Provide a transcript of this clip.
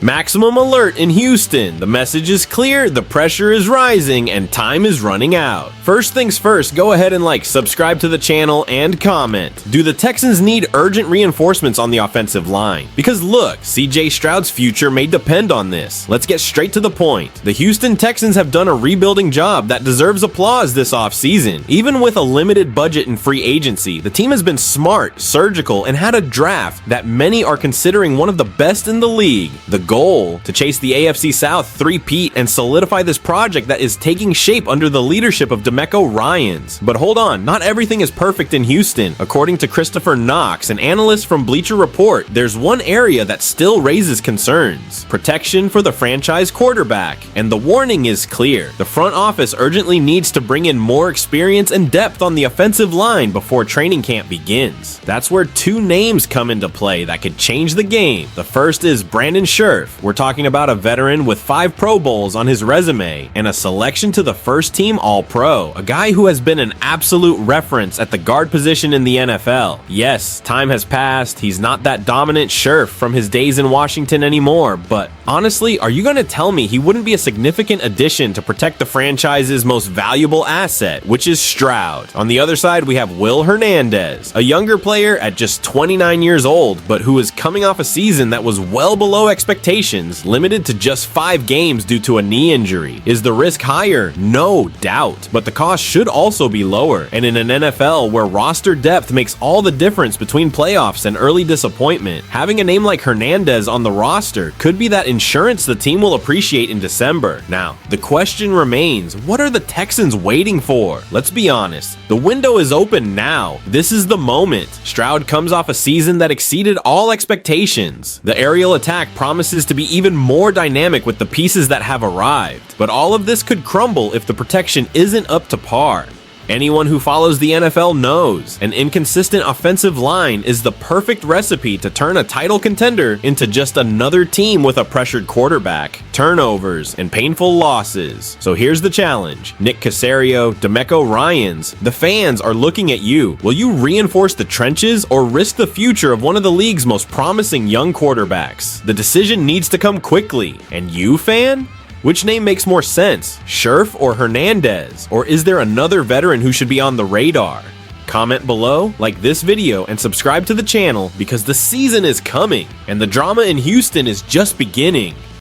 Maximum alert in Houston. The message is clear, the pressure is rising, and time is running out. First things first, go ahead and subscribe to the channel, and comment. Do the Texans need urgent reinforcements on the offensive line? Because look, CJ Stroud's future may depend on this. Let's get straight to the point. The Houston Texans have done a rebuilding job that deserves applause this offseason. Even with a limited budget and free agency, the team has been smart, surgical, and had a draft that many are considering one of the best in the league. The goal to chase the AFC South three-peat and solidify this project that is taking shape under the leadership of DeMeco Ryans. But hold on, not everything is perfect in Houston. According to Christopher Knox, an analyst from Bleacher Report, there's one area that still raises concerns: protection for the franchise quarterback. And the warning is clear. The front office urgently needs to bring in more experience and depth on the offensive line before training camp begins. That's where two names come into play that could change the game. The first is Brandon Scherf. We're talking about a veteran with 5 Pro Bowls on his resume and a selection to the first team All-Pro, a guy who has been an absolute reference at the guard position in the NFL. Yes, time has passed, he's not that dominant Scherf from his days in Washington anymore, but honestly, are you going to tell me he wouldn't be a significant addition to protect the franchise's most valuable asset, which is Stroud? On the other side, we have Will Hernandez, a younger player at just 29 years old, but who is coming off a season that was well below expectations, limited to just 5 games due to a knee injury. Is the risk higher? No doubt, but the cost should also be lower. And in an NFL where roster depth makes all the difference between playoffs and early disappointment, having a name like Hernandez on the roster could be that insurance the team will appreciate in December. Now, the question remains, what are the Texans waiting for? Let's be honest, the window is open now. This is the moment. Stroud comes off a season that exceeded all expectations. The aerial attack promises to be even more dynamic with the pieces that have arrived. But all of this could crumble if the protection isn't up to par. Anyone who follows the NFL knows an inconsistent offensive line is the perfect recipe to turn a title contender into just another team with a pressured quarterback, turnovers, and painful losses. So here's the challenge. Nick Caserio, DeMeco Ryans, the fans are looking at you. Will you reinforce the trenches or risk the future of one of the league's most promising young quarterbacks? The decision needs to come quickly. And you, fan? Which name makes more sense, Scherf or Hernandez? Or is there another veteran who should be on the radar? Comment below, like this video, and subscribe to the channel because the season is coming and the drama in Houston is just beginning.